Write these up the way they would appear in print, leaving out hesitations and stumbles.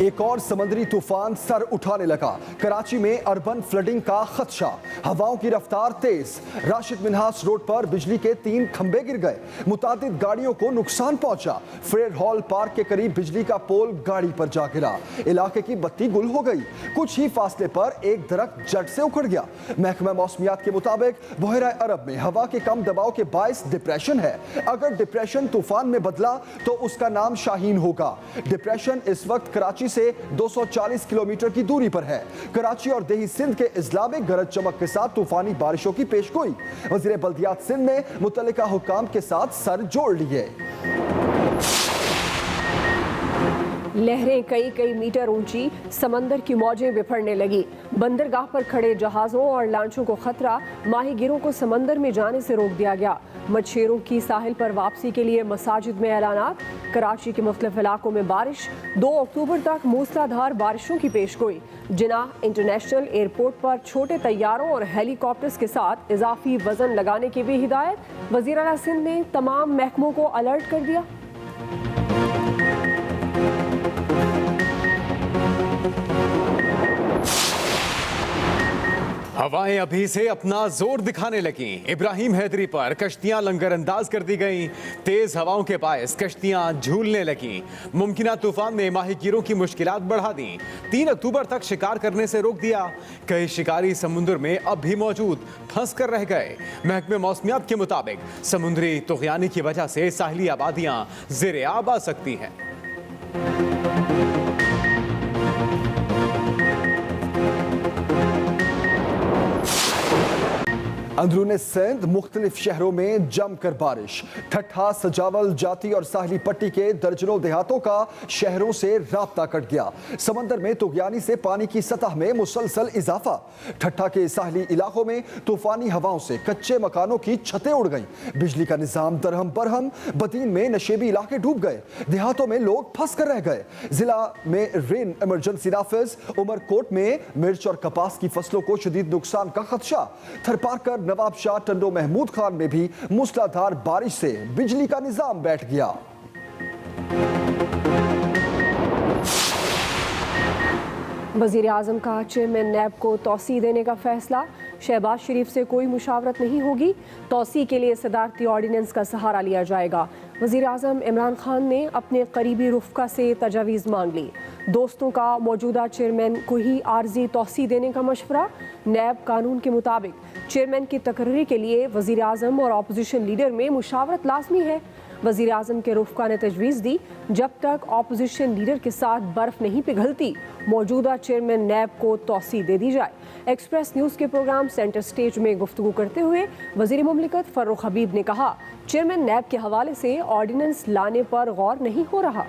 एक और समुद्री तूफान सर उठाने लगा। कराची में अर्बन फ्लडिंग का खदशा, हवाओं की रफ्तार तेज। राशिद मिन्हास रोड पर बिजली के 3 खंभे गिर गए, मुतादिद गाड़ियों को नुकसान पहुंचा। फ्रेड हॉल पार्क के करीब बिजली का पोल गाड़ी पर जा गिरा, इलाके की बत्ती गुल हो गई। कुछ ही फासले पर एक दरख्त जड़ से उखड़ गया। महकमा मौसमियात के मुताबिक बहरा अरब में हवा के कम दबाव के बायस डिप्रेशन है। अगर डिप्रेशन तूफान में बदला तो उसका नाम शाहीन होगा। डिप्रेशन इस वक्त कराची से 240 किलोमीटर की दूरी पर है। कराची और देही सिंध के इजला में गरज चमक के साथ तूफानी बारिशों की पेशगोई। वज़ीर बल्दियात सिंध ने मुतल्लिका हुक्काम के साथ सर जोड़ लिए। लहरें कई मीटर ऊंची, समंदर की मौजें बिफरने लगी। बंदरगाह पर खड़े जहाज़ों और लांचों को खतरा, माहीगिरों को समंदर में जाने से रोक दिया गया। मछेरों की साहिल पर वापसी के लिए मसाजिद में ऐलानात। कराची के मुख्तलिफ इलाकों में बारिश, 2 अक्टूबर तक मूसलाधार बारिशों की पेशगोई। जिनाह इंटरनेशनल एयरपोर्ट पर छोटे तैयारों और हेलीकॉप्टर्स के साथ इजाफी वजन लगाने की भी हिदायत। वज़ीर आला सिंध ने तमाम महकमों को अलर्ट कर दिया। हवाएं अभी से अपना जोर दिखाने लगी। इब्राहिम हैदरी पर कश्तियां लंगर अंदाज कर दी गई। तेज हवाओं के बायस कश्तियां झूलने लगी। मुमकिना तूफान ने माहीगीरों की मुश्किलात बढ़ा दी। 3 अक्टूबर तक शिकार करने से रोक दिया। कई शिकारी समुद्र में अब भी मौजूद फंस कर रह गए। महकमे मौसमियात के मुताबिक समुद्री तुग़यानी की वजह से साहिली आबादियां ज़ेरे आब आ सकती हैं। अंदरूनी सिंध मुख्तलिफ शहरों में जमकर बारिश। ठट्ठा, सजावल, जाती और साहली पट्टी के दर्जनों देहातों का शहरों से राब्ता कट गया। समंदर में तुग़यानी से पानी की सतह में मुसलसल इजाफा। ठट्ठा के साहली इलाकों में तूफानी हवाओं से कच्चे मकानों की छतें उड़ गईं। बिजली का निज़ाम दरहम बरहम। बदीन में नशेबी इलाके डूब गए। देहातों में लोग फंस कर रह गए। जिला में रेन इमरजेंसी नाफिज। उमरकोट में मिर्च और कपास की फसलों को शदीद नुकसान का खदशा। थरपारकर, नवाब शाह, टंडो महमूद खान में भी मूसलाधार बारिश से बिजली का निजाम बैठ गया। वज़ीर आज़म का चेयरमैन नैब को तौसी देने का फैसला। शहबाज शरीफ से कोई मुशावरत नहीं होगी। तौसी के लिए सदारती ऑर्डिनेंस का सहारा लिया जाएगा। वज़ीर आज़म इमरान खान ने अपने करीबी रुफ़का से तजावीज़ मांग ली। दोस्तों का मौजूदा चेयरमैन को ही आर्जी तौसी देने का मशवरा। नैब कानून के मुताबिक चेयरमैन की तकर्री के लिए वज़ीर आज़म और अपोजिशन लीडर में मुशावरत लाजमी है। वज़ीर आज़म के रुफ़का ने तजवीज़ दी, जब तक अपोजिशन लीडर के साथ बर्फ़ नहीं पिघलती, मौजूदा चेयरमैन नैब को तौसी दे दी जाए। एक्सप्रेस न्यूज़ के प्रोग्राम सेंटर स्टेज में गुफ्तगू करते हुए वज़ीर मुमलिकत फ़र्रुख हबीब ने कहा, चेयरमैन नैब के हवाले से ऑर्डिनेंस लाने पर गौर नहीं हो रहा।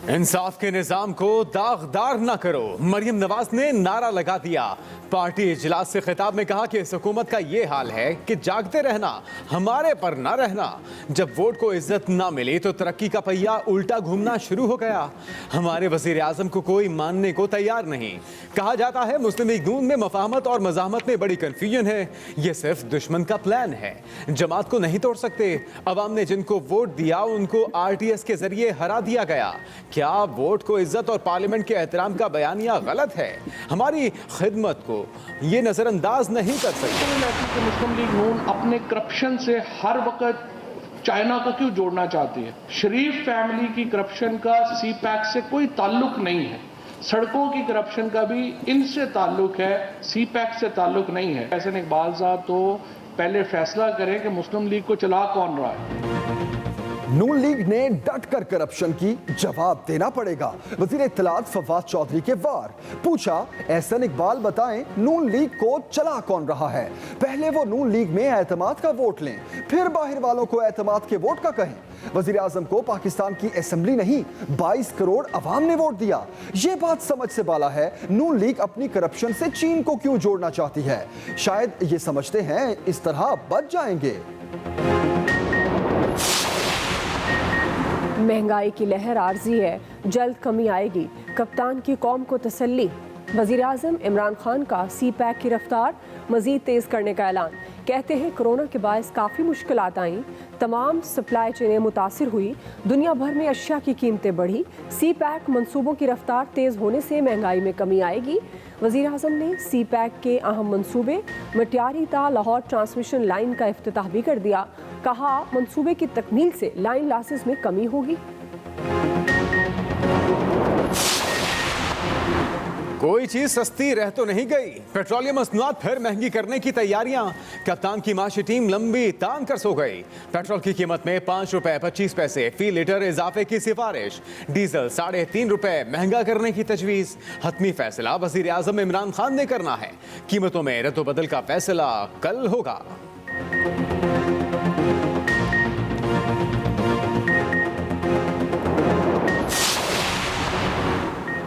इंसाफ के निजाम को दागदार न करो, मरियम नवाज ने नारा लगा दिया। पार्टी इजलास से खिताब में कहा कि इस हुकूमत का ये हाल है कि जागते रहना, हमारे पर ना रहना। जब वोट को इज्जत ना मिली तो तरक्की का पहिया उल्टा घूमना शुरू हो गया। हमारे वजीर आजम को कोई मानने को तैयार नहीं। कहा जाता है मुस्लिम लीग नून में मफाहमत और मज़ाहमत में बड़ी कन्फ्यूजन है। ये सिर्फ दुश्मन का प्लान है। जमात को नहीं तोड़ सकते। अवाम ने जिनको वोट दिया उनको RTS के जरिए हरा दिया गया। क्या वोट को इज्जत और पार्लियामेंट के एहतराम का बयानिया गलत है? हमारी खिदमत को ये नजरअंदाज नहीं कर सकते। मुस्लिम लीग नून अपने करप्शन से हर वक्त चाइना को क्यों जोड़ना चाहती है? शरीफ फैमिली की करप्शन का CPAC से कोई ताल्लुक नहीं है। सड़कों की करप्शन का भी इनसे ताल्लुक है, CPAC से ताल्लुक नहीं है। ऐसे इकबाल साहब तो पहले फैसला करें कि मुस्लिम लीग को चला कौन रहा है। नून लीग ने डट कर करप्शन की जवाब देना पड़ेगा। वजीर इत्तलात फवाद चौधरी के वार। पूछा, एहसन इकबाल बताएं नून लीग को चला कौन रहा है? पहले वो नून लीग में एतमाद का वोट लें, फिर बाहर वालों को एतमाद के वोट का कहें। वजीर आजम को पाकिस्तान की असेंबली नहीं 22 करोड़ अवाम ने वोट दिया। ये बात समझ से बाला है नून लीग अपनी करप्शन से चीन को क्यों जोड़ना चाहती है। शायद ये समझते हैं इस तरह बच जाएंगे। महंगाई की लहर आर्जी है, जल्द कमी आएगी। कप्तान की कौम को तसल्ली। वज़ीर आज़म इमरान खान का CPAC की रफ्तार मज़ीद तेज़ करने का ऐलान। कहते हैं कोरोना के बायस काफ़ी मुश्किलात आईं, तमाम सप्लाई चेनें मुतासिर हुई, दुनिया भर में अशिया की कीमतें बढ़ी, सी पैक मंसूबों की रफ्तार तेज़ होने से महंगाई में कमी आएगी। वज़ीर आज़म ने सी पैक के अहम मंसूबे मटियारी ता लाहौर ट्रांसमिशन लाइन का इफ्तिताह भी कर दिया। कहा मंसूबे की तकमील से लाइन लॉसेस में कमी होगी। कोई चीज सस्ती रह तो नहीं गई। पेट्रोलियम मसनूआत फिर महंगी करने की तैयारियां। कप्तान की माशी टीम लंबी तान कर सो गई। पेट्रोल की कीमत में 5 रुपए 25 पैसे फी लीटर इजाफे की सिफारिश। डीजल 3.5 रुपए महंगा करने की तजवीज। हतमी फैसला वजीर आजम इमरान खान ने करना है। कीमतों में रद्दोबदल का फैसला कल होगा।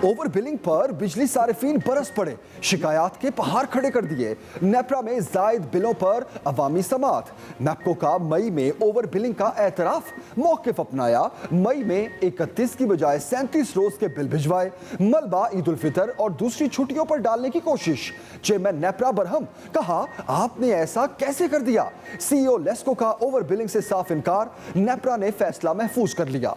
ओवर बिलिंग पर बिजली सारिफीन बरस पड़े, शिकायत के पहाड़ खड़े कर दिए। नेपरा में जायद बिलों पर अवामी समात। नेपको का मई में ओवर बिलिंग का एतराफ, मौक़िफ़ अपनाया। मई में 31 की बजाय 37 रोज के बिल भिजवाए। मलबा ईद उल फितर और दूसरी छुट्टियों पर डालने की कोशिश। चेयरमैन नेपरा बरहम, कहा आपने ऐसा कैसे कर दिया। CEO लेस्को का ओवर बिलिंग से साफ इनकार। नेपरा ने फैसला महफूज कर लिया।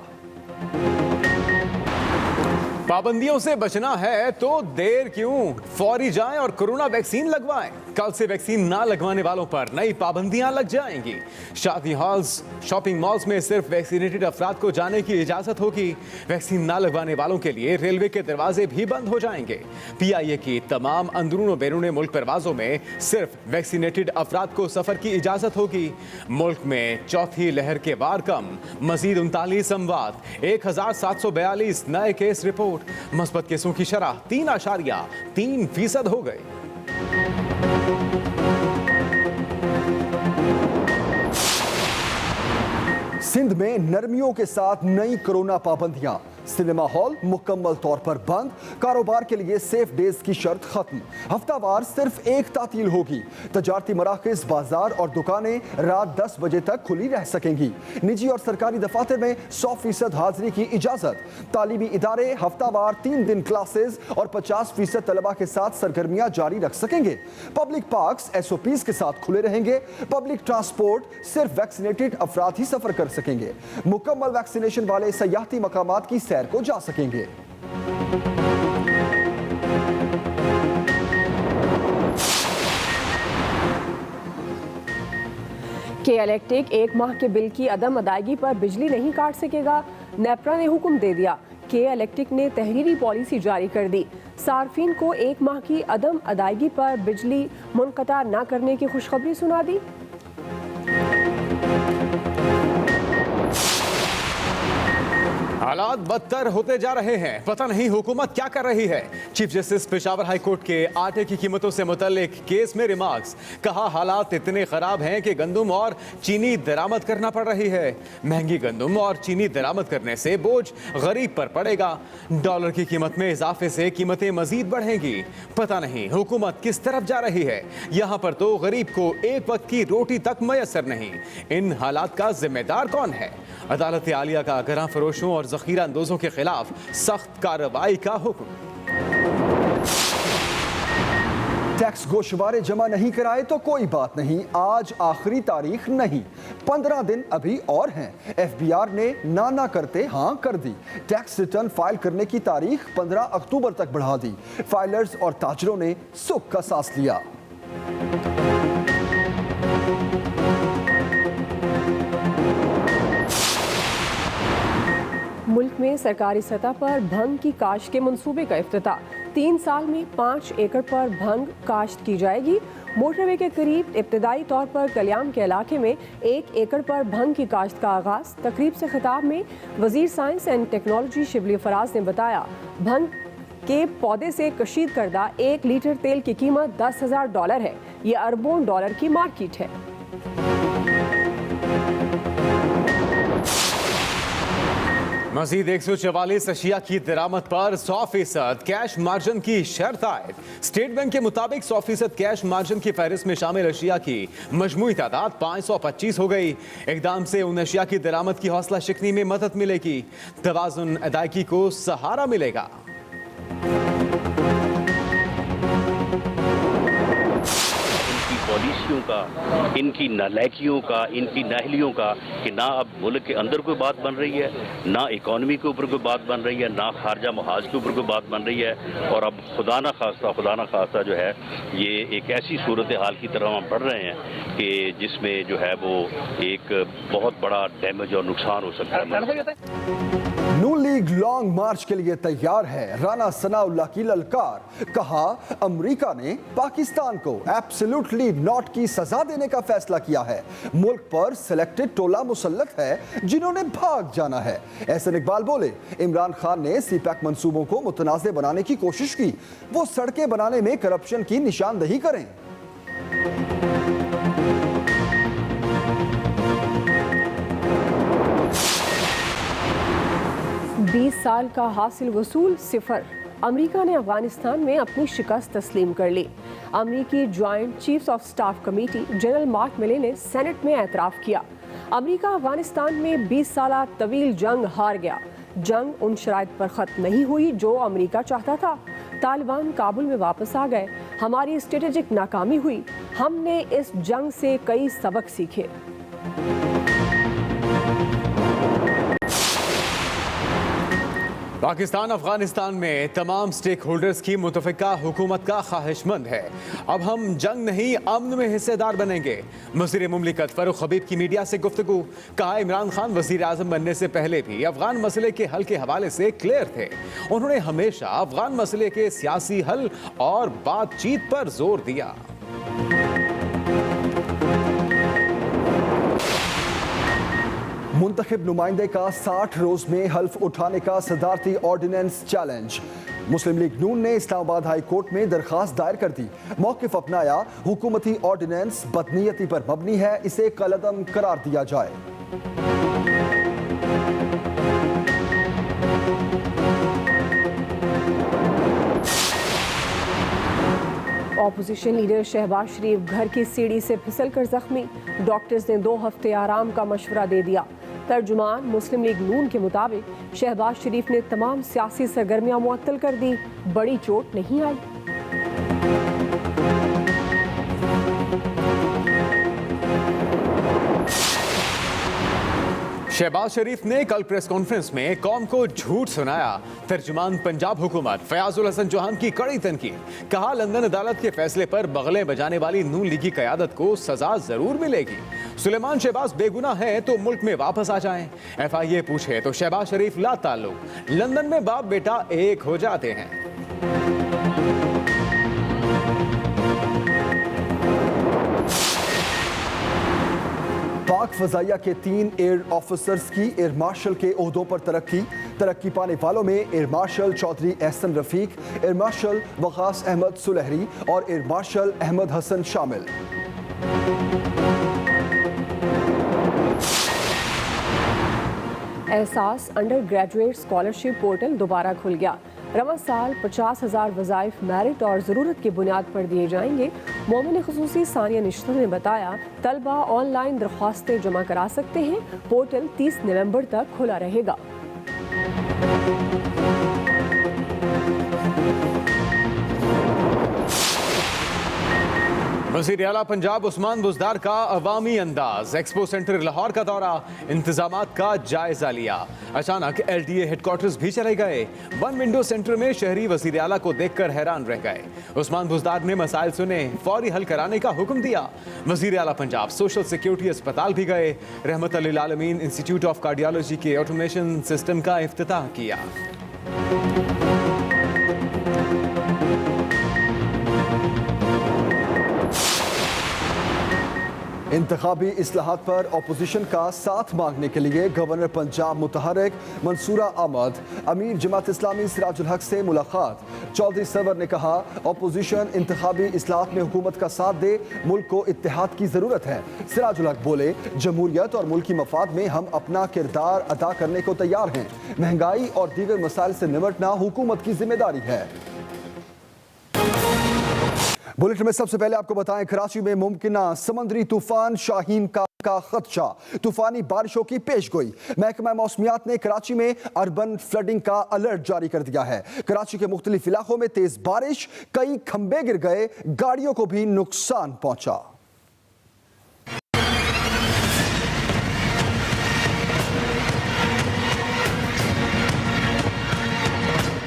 पाबंदियों से बचना है तो देर क्यों, फौरी जाएं और कोरोना वैक्सीन लगवाएं। कल से वैक्सीन ना लगवाने वालों पर नई पाबंदियां लग जाएंगी। शादी हॉल्स, शॉपिंग मॉल्स में सिर्फ वैक्सीनेटेड अफराद को जाने की इजाजत होगी। वैक्सीन ना लगवाने वालों के लिए रेलवे के दरवाजे भी बंद हो जाएंगे। PIA की तमाम अंदरून और बैरून मुल्क परवाजों में सिर्फ वैक्सीनेटेड अफराद को सफर की इजाजत होगी। मुल्क में चौथी लहर के वार कम, मजीद 39 अमवात, 1742 नए केस रिपोर्ट। मस्बत केसों की शरह 3.3% हो गई। सिंध में नरमियों के साथ नई कोरोना पाबंदियां। सिनेमा हॉल मुकम्मल तौर पर बंद। कारोबार के लिए सेफ डेज की शर्त खत्म। हफ्तावार सिर्फ एक तातील होगी। तजारती मराकज़, बाजार और दुकानें रात 10 बजे तक खुली रह सकेंगी। निजी और सरकारी दफातर में 100% हाजिरी की इजाजत। तालीमी इदारे हफ्तावार 3 दिन क्लासेस और 50% तलबा के साथ सरगर्मियां जारी रख सकेंगे। पब्लिक पार्क्स SOPs के साथ खुले रहेंगे। पब्लिक ट्रांसपोर्ट सिर्फ वैक्सीनेटेड अफराद ही सफर कर सकेंगे। मुकम्मल वैक्सीनेशन वाले सयाहती मकामात की सैर को जा सकेंगे। के इलेक्ट्रिक 1 माह के बिल की अदम अदायगी पर बिजली नहीं काट सकेगा। नेपरा ने हुक्म दे दिया। के इलेक्ट्रिक ने तहरीरी पॉलिसी जारी कर दी। सार्फिन को 1 माह की अदम अदायगी पर बिजली मुनक़ता न करने की खुशखबरी सुना दी। हालात बदतर होते जा रहे हैं। पता नहीं हुकूमत क्या कर रही है। Chief justice Peshawar high court के आटे की कीमतों से मुतल्लिक केस में रिमार्क्स। कहा हालात इतने खराब हैं कि गंदम और चीनी दरामद करना पड़ रही है। महंगी गंदम और चीनी दरामद करने से बोझ गरीब पर पड़ेगा। डॉलर की कीमत में इजाफे से कीमतें मजीद बढ़ेंगी। पता नहीं हुकूमत किस तरफ जा रही है। यहाँ पर तो गरीब को एक वक्त की रोटी तक मयसर नहीं। इन हालात का जिम्मेदार कौन है। अदालत आलिया का गरा फरोशों और ज़ख़ीरा अंदोज़ों के खिलाफ सख्त कार्रवाई का हुक्म। टैक्स गोशवारे जमा नहीं कराए तो कोई बात नहीं, आज आखिरी तारीख नहीं, 15 दिन अभी और हैं। FBR ने ना करते हाँ कर दी। टैक्स रिटर्न फाइल करने की तारीख 15 अक्टूबर तक बढ़ा दी। फाइलर्स और ताजरों ने सुख का सांस लिया। मुल्क में सरकारी सतह पर भंग की काश्त के मंसूबे का इफ्तिताह। 3 साल में 5 एकड़ पर भंग काश्त की जाएगी। मोटरवे के करीब इब्तदाई तौर पर कल्याम के इलाके में 1 एकड़ पर भंग की काश्त का आगाज। तकरीब से खिताब में वजीर science and technology Shibli Faraz ने बताया, भंग के पौधे से कशीद करदा 1 लीटर तेल की कीमत $10,000 है। ये अरबों डॉलर की मार्केट है। मजीद 144 अशिया की दरामद पर 100% कैश मार्जिन की शर्त आयद। स्टेट बैंक के मुताबिक 100% कैश मार्जिन की फहरिस्त में शामिल अशिया की मजमूई तादाद 525 हो गई। इकदाम से उन अशिया की दरामद की हौसला शिकनी में मदद मिलेगी। तवाज़ुन अदायगी को सहारा मिलेगा। की पॉलिसियों का, इनकी नालायकियों का, इनकी नाहलियों का, कि ना अब मुल्क के अंदर कोई बात बन रही है, ना इकॉनमी के ऊपर कोई बात बन रही है, ना खारजा महाज के ऊपर कोई बात बन रही है। और अब खुदा ना खास्ता जो है ये एक ऐसी सूरत हाल की तरफ हम बढ़ रहे हैं कि जिसमें जो है वो एक बहुत बड़ा डैमेज और नुकसान हो सकता है। नून लीग लॉन्ग मार्च के लिए तैयार है। राना सनाउल्लाह की ललकार, कहा अमेरिका ने पाकिस्तान को एब्सोल्युटली नॉट की सजा देने का फैसला किया है। मुल्क पर सिलेक्टेड टोला मुसल्लत है जिन्होंने भाग जाना है। एहसन इकबाल बोले, इमरान खान ने सीपैक मंसूबों को मुतनाज़ बनाने की कोशिश की, वो सड़कें बनाने में करप्शन की निशानदही करें। 20 साल का हासिल वसूल सिफर। अमेरिका ने अफगानिस्तान में अपनी शिकस्त तस्लीम कर ली। अमेरिकी joint chiefs of staff committee general mark मिले ने सेनेट में एतराफ़ किया, अमेरिका अफगानिस्तान में 20 साल तवील जंग हार गया। जंग उन शराइत पर ख़त्म नहीं हुई जो अमेरिका चाहता था। तालिबान काबुल में वापस आ गए, हमारी स्ट्रेटेजिक नाकामी हुई, हमने इस जंग से कई सबक सीखे। पाकिस्तान अफगानिस्तान में तमाम स्टेक होल्डर्स की मुतफ़िका हुकूमत का ख्वाहिशमंद है। अब हम जंग नहीं अमन में हिस्सेदार बनेंगे। वज़ीर मुमलिकत फ़ारूक हबीब की मीडिया से गुफ्तगू, कहा इमरान खान वज़ीर आज़म बनने से पहले भी अफगान मसले के हल के हवाले से क्लियर थे। उन्होंने हमेशा अफगान मसले के सियासी हल और बातचीत पर जोर दिया। मुंतखब नुमाइंदे का 60 रोज में हल्फ उठाने का सदारती ऑर्डिनेंस चैलेंज। मुस्लिम लीग नून ने इस्लामाबाद हाई कोर्ट में दरखास्त दायर कर दी, मौक़िफ़ अपनाया, हुकूमती ऑर्डिनेंस बदनीयती पर मबनी है, इसे कलअदम करार दिया जाए। ऑपोजिशन लीडर शहबाज शरीफ घर की सीढ़ी से फिसलकर जख्मी, डॉक्टर्स ने 2 हफ्ते आराम का मशवरा दे दिया। तर्जुमान मुस्लिम लीग नून के मुताबिक शहबाज शरीफ ने तमाम सियासी सरगर्मियां मुअत्तल कर दी, बड़ी चोट नहीं आई। शहबाज शरीफ ने कल प्रेस कॉन्फ्रेंस में कौम को झूठ सुनाया। तर्जुमान पंजाब हुकूमत फयाजुल हसन चौहान की कड़ी तनकीद, कहा लंदन अदालत के फैसले पर बगले बजाने वाली नून लीगी क़यादत को सजा जरूर मिलेगी। सुलेमान शहबाज बेगुनाह हैं तो मुल्क में वापस आ जाएं। FIA पूछे तो शहबाज शरीफ ला ताल्लुक, लंदन में बाप बेटा एक हो जाते हैं। पाक फजाइया के 3 एयर ऑफिसर्स की एयर मार्शल के ओहदों पर तरक्की पाने वालों में air marshal Chaudhry Ehsan Rafiq, air marshal Waqas Ahmed Sulehri और एयर मार्शल अहमद हसन शामिल। एहसास अंडर ग्रेजुएट स्कॉलरशिप पोर्टल दोबारा खुल गया। रवा साल 50,000 वज़ाइफ मेरिट और ज़रूरत की बुनियाद पर दिए जाएंगे। मोमिन ख़ुसूसी सानिया निश्तर ने बताया, तलबा ऑनलाइन दरख्वास्तें जमा करा सकते हैं। पोर्टल 30 नवंबर तक खुला रहेगा। वज़ीर आला पंजाब उस्मान बुज़दार का अवामी अंदाज, एक्सपो सेंटर लाहौर का दौरा, इंतजामात का जायजा लिया। अचानक LDA हेडक्वार्टर्स भी चले गए। 1 विंडो सेंटर में शहरी वज़ीर आला को देखकर हैरान रह गए। उस्मान बुज़दार ने मसाइल सुने, फौरी हल कराने का हुक्म दिया। वज़ीर आला पंजाब सोशल सिक्योरिटी अस्पताल भी गए। रहमत लिल आलमीन इंस्टीट्यूट ऑफ कार्डियोलॉजी के ऑटोमेशन सिस्टम का इफ्तिताह किया। इंतखाबी इस्लाहात पर अपोजिशन का साथ मांगने के लिए गवर्नर पंजाब मुतहर्रिक मंसूरा अहमद, अमीर जमात इस्लामी सिराजुल हक से मुलाकात। चौधरी सरवर ने कहा, अपोजिशन इंतखाबी इस्लाहात में हुकूमत का साथ दे, मुल्क को इत्तेहाद की ज़रूरत है। सिराजुल हक बोले, जमहूरियत और मुल्की मफाद में हम अपना किरदार अदा करने को तैयार हैं। महंगाई और दीगर मसाइल से निपटना हुकूमत की जिम्मेदारी है। बुलेटिन में सबसे पहले आपको बताएं, कराची में मुमकिना समुद्री तूफान शाहीन का खदशा, तूफानी बारिशों की पेशगोई। महकमा मौसमियात ने कराची में अर्बन फ्लडिंग का अलर्ट जारी कर दिया है। कराची के मुख्तलिफ इलाकों में तेज बारिश, कई खंबे गिर गए, गाड़ियों को भी नुकसान पहुंचा।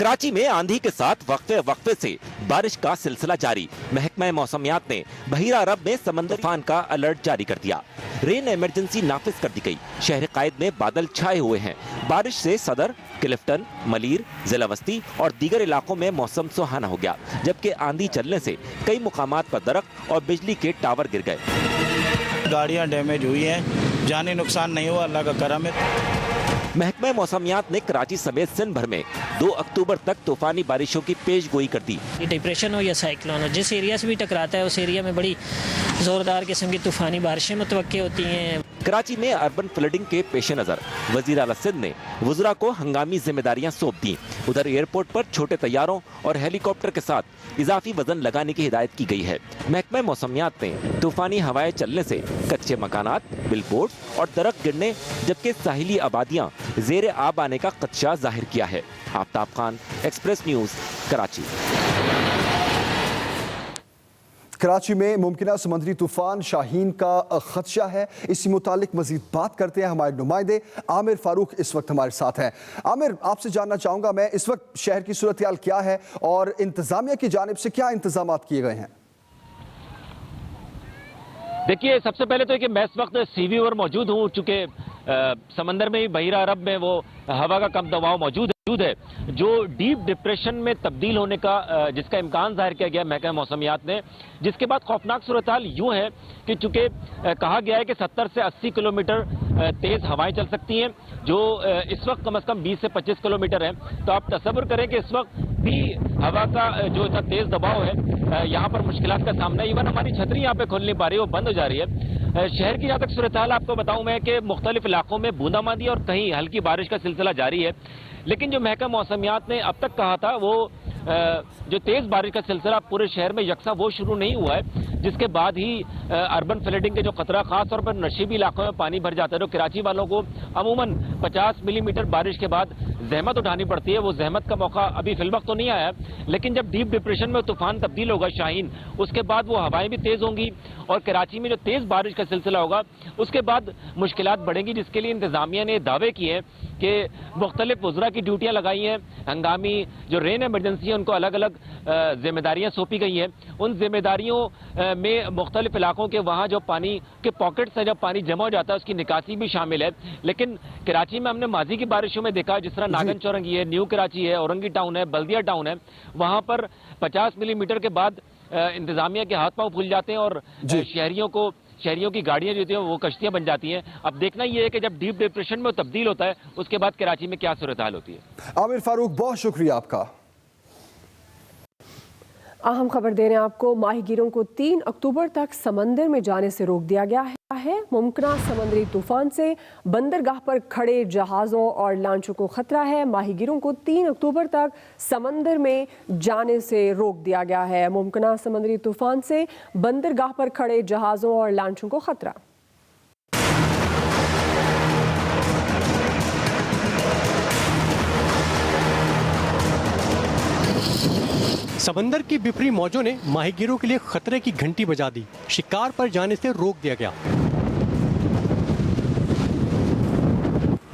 कराची में आंधी के साथ वक्फे से बारिश का सिलसिला जारी। महकमा मौसमियात ने बहीरा अरब में समंदर तूफान का अलर्ट जारी कर दिया। रेन इमरजेंसी नाफिज कर दी गई। शहर कायद में बादल छाए हुए हैं। बारिश से सदर, क्लिफ्टन, मलीर, जिला वस्ती और दीगर इलाकों में मौसम सुहाना हो गया, जबकि आंधी चलने से कई मुकामात पर दरख्त और बिजली के टावर गिर गए। गाड़ियां डैमेज हुई हैं, जानी नुकसान नहीं हुआ, अल्लाह का करम है। महकमा मौसमियात ने कराची समेत सिंध भर में 2 अक्टूबर तक तूफानी बारिशों की पेशगोई कर दी। डिप्रेशन हो या साइक्लोन हो, जिस एरिया से भी टकराता है उस एरिया में बड़ी जोरदार किस्म की तूफानी बारिशें मुतवक्के होती हैं। कराची में अर्बन फ्लडिंग के पेश नज़र वज़ीर आला सिंध ने वज़रा को हंगामी जिम्मेदारियां सौंप दी। उधर एयरपोर्ट पर छोटे तैयारों और हेलीकॉप्टर के साथ इजाफी वजन लगाने की हिदायत की गई है। महकमा मौसमियात ने तूफानी हवाएं चलने से कच्चे मकानात, बिलबोर्ड और दरख्त गिरने जबकि साहिली आबादियां ज़ेर आब आने का खदशा जाहिर किया है। Aftab Khan, Express News, Karachi. कराची में मुमकिना समुद्री तूफान शाहीन का खदशा है। इसी मुतालिक मजीद बात करते हैं हमारे नुमाइंदे आमिर फारूक इस वक्त हमारे साथ हैं। आमिर, आपसे जानना चाहूँगा मैं, इस वक्त शहर की सूरत हाल क्या है और इंतजामिया की जानिब से क्या इंतजाम किए गए हैं? देखिए, सबसे पहले तो कि मैं इस वक्त सीवी पर मौजूद हूँ, चूँकि समंदर में ही बहीरा अरब में वो हवा का कम दबाव मौजूद है जो डीप डिप्रेशन में तब्दील होने का जिसका इम्कान जाहिर किया गया महकमा मौसमियात ने, जिसके बाद खौफनाक सूरत हाल यूँ है कि चूँकि कहा गया है कि 70 से 80 किलोमीटर तेज़ हवाएं चल सकती हैं, जो इस वक्त कम से कम 20 से 25 किलोमीटर है। तो आप तसव्वुर करें कि इस वक्त भी हवा का जो इतना तेज़ दबाव है, यहाँ पर मुश्किलात का सामना, इवन हमारी छतरी यहाँ पे खुल नहीं पा रही है, वो बंद हो जा रही है। शहर की जहाँ तक सूरत हाल आपको बताऊँ मैं कि मुख्तलिफ इलाकों में बूंदाबांदी और कहीं हल्की बारिश का सिलसिला जारी है। लेकिन जो महकमा मौसमियात ने अब तक कहा था वो जो तेज़ बारिश का सिलसिला पूरे शहर में यकसा वो शुरू नहीं हुआ है, जिसके बाद ही अर्बन फ्लडिंग के जो खतरा खास तौर पर नशीबी इलाकों में पानी भर जाता है। तो कराची वालों को अमूमन 50 मिलीमीटर बारिश के बाद जहमत उठानी पड़ती है। वो जहमत का मौका अभी फिलवक्त तो नहीं आया, लेकिन जब डीप डिप्रेशन में तूफान तब्दील होगा शाहीन, उसके बाद वो हवाएं भी तेज़ होंगी और कराची में जो तेज़ बारिश का सिलसिला होगा उसके बाद मुश्किलात बढ़ेंगी, जिसके लिए इंतजामिया ने दावे किए हैं कि मुख्तलिफ वज़रा की ड्यूटियाँ लगाई हैं। हंगामी जो रेन इमरजेंसी है उनको अलग अलग जिम्मेदारियाँ सौंपी गई हैं। उन जिम्मेदारियों में मुख्तलिफ इलाकों के वहाँ जो पानी के पॉकेट्स हैं, जब पानी जमा हो जाता है उसकी निकासी भी शामिल है। लेकिन कराची में हमने माजी की बारिशों में देखा, जिस तरह नागन चौरंगी है, न्यू कराची है, औरंगी टाउन है, बल्दिया टाउन है, वहाँ पर 50 मिलीमीटर के बाद इंतजामिया के हाथ पांव फूल जाते हैं और शहरियों की गाड़ियां जो होती हैं वो कश्तियां बन जाती हैं। अब देखना ये है कि जब डीप डिप्रेशन में तब्दील होता है उसके बाद कराची में क्या सूरत हाल होती है। आमिर फारूक, बहुत शुक्रिया आपका। अहम खबर दे रहे हैं आपको, माहीगीरों को 3 अक्टूबर तक समंदर में जाने से रोक दिया गया है। मुमकिना समुद्री तूफान से बंदरगाह पर खड़े जहाज़ों और लांचों को खतरा है। माहीगीरों को 3 अक्टूबर तक समंदर में जाने से रोक दिया गया है। मुमकिना समुद्री तूफान से बंदरगाह पर खड़े जहाज़ों और लांचों को खतरा। समंदर की बिफरी मौजों ने माहीगीरों के लिए खतरे की घंटी बजा दी। शिकार पर जाने से रोक दिया गया।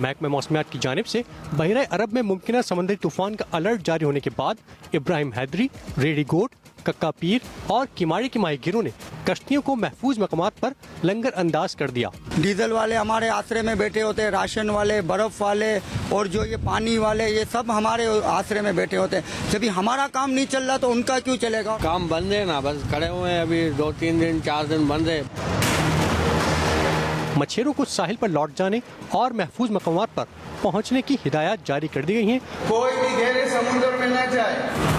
महकमा मौसमियात की जानिब से बहरा अरब में मुमकिना समुद्री तूफान का अलर्ट जारी होने के बाद इब्राहिम हैदरी, रेडी गोट, कक्का पीर और किमाड़ी के माहीगीरों ने कश्तियों को महफूज मकामात पर लंगर अंदाज कर दिया। डीजल वाले हमारे आसरे में बैठे होते हैं, राशन वाले, बर्फ वाले और जो ये पानी वाले, ये सब हमारे आसरे में बैठे होते हैं। जब हमारा काम नहीं चल रहा तो उनका क्यों चलेगा? काम बंद है ना, बस खड़े हुए हैं, अभी 2-3 दिन 4 दिन बंद है। मछेरों को साहिल पर लौट जाने और महफूज मकामात पर पहुंचने की हिदायत जारी कर दी गई हैं। कोई भी गहरे समुद्र में न जाए।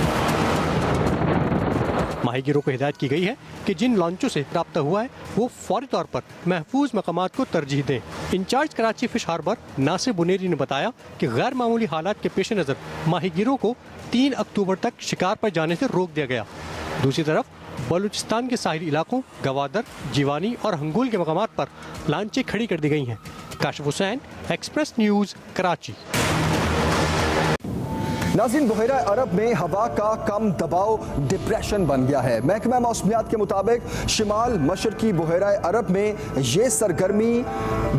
माहीगीरों को हिदायत की गई है कि जिन लॉन्चों से राब्ता हुआ है वो फौरी तौर पर महफूज मकामात को तरजीह दें। Incharge Karachi fish harbour Nasir Buneri ने बताया कि गैर मामूली हालात के पेश नज़र माहीगीरों को 3 अक्टूबर तक शिकार पर जाने से रोक दिया गया। दूसरी तरफ बलूचिस्तान के साहिली इलाकों गवादर, जीवानी और हंगूल के मकामात पर लांचें खड़ी कर दी गई हैं। Kashif Hussain, express News, Karachi. नाज़रीन, बहेरा अरब में हवा का कम दबाव डिप्रेशन बन गया है। महकमा मौसमियात के मुताबिक शिमाल मशरकी बहेरा अरब में ये सरगर्मी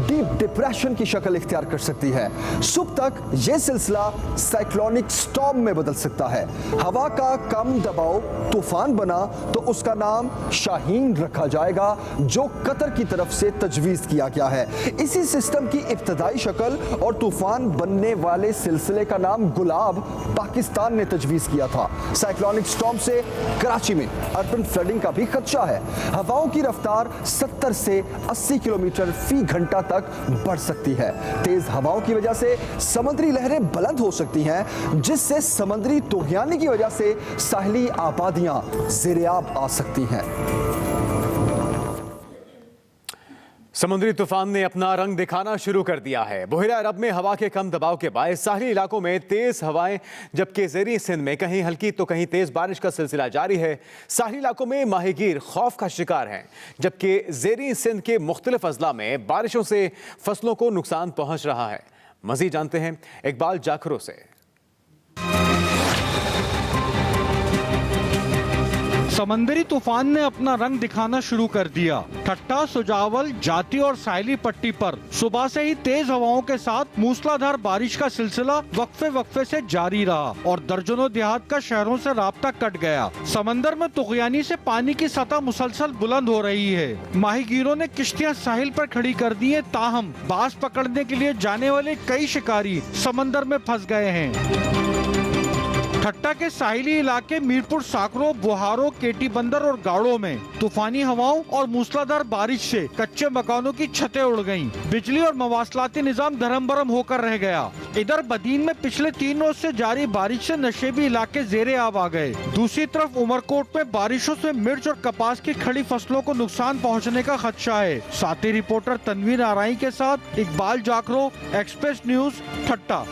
डीप डिप्रेशन की शक्ल इख्तियार कर सकती है। सुबह तक ये सिलसिला साइक्लोनिक स्टॉर्म में बदल सकता है। हवा का कम दबाव तूफान बना तो उसका नाम शाहीन रखा जाएगा, जो कतर की तरफ से तजवीज़ किया गया है। इसी सिस्टम की इब्तदाई शक्ल और तूफान बनने वाले सिलसिले का नाम गुलाब पाकिस्तान ने तजवीज़ किया था। साइक्लोनिक स्टॉर्म से कराची में अर्बन फ्लडिंग का भी खदशा है। हवाओं की रफ्तार 70 से 80 किलोमीटर फी घंटा तक बढ़ सकती है। तेज हवाओं की वजह से समुद्री लहरें बुलंद हो सकती हैं, जिससे समुद्री तुग़यानी की वजह से साहली आबादियां ज़ेर-ए-आब आ सकती हैं। समुद्री तूफान ने अपना रंग दिखाना शुरू कर दिया है। बहेरा अरब में हवा के कम दबाव के बायस साहली इलाकों में तेज हवाएं, जबकि ज़ेरी सिंध में कहीं हल्की तो कहीं तेज बारिश का सिलसिला जारी है। साहली इलाकों में माहीगीर खौफ का शिकार हैं, जबकि ज़ेरी सिंध के मुख्तलिफ अजला में बारिशों से फसलों को नुकसान पहुंच रहा है। मज़ीद जानते हैं इकबाल जाखरो से। समंदरी तूफान ने अपना रंग दिखाना शुरू कर दिया। ठट्टा, सुजावल, जाती और साहिली पट्टी पर सुबह से ही तेज हवाओं के साथ मूसलाधार बारिश का सिलसिला वक्फे से जारी रहा और दर्जनों देहात का शहरों से राब्ता कट गया। समंदर में तुग़यानी से पानी की सतह मुसलसल बुलंद हो रही है। माहीगीरों ने किश्तियां साहिल पर खड़ी कर दी है, ताहम बास पकड़ने के लिए जाने वाले कई शिकारी समंदर में फंस गए हैं। ठट्टा के साहिली इलाके मीरपुर, साकरो, बुहारो, केटी बंदर और गाड़ों में तूफानी हवाओं और मूसलाधार बारिश से कच्चे मकानों की छतें उड़ गईं। बिजली और मवासलाती निजाम धरम बरम होकर रह गया। इधर बदीन में पिछले 3 रोज से जारी बारिश से नशेबी इलाके ज़ेर-ए-आब आ गए। दूसरी तरफ उमरकोट में बारिशों से मिर्च और कपास की खड़ी फसलों को नुकसान पहुँचने का खदशा है। साथी रिपोर्टर तनवीर आराई के साथ इकबाल जाखरो, एक्सप्रेस न्यूज, ठट्टा।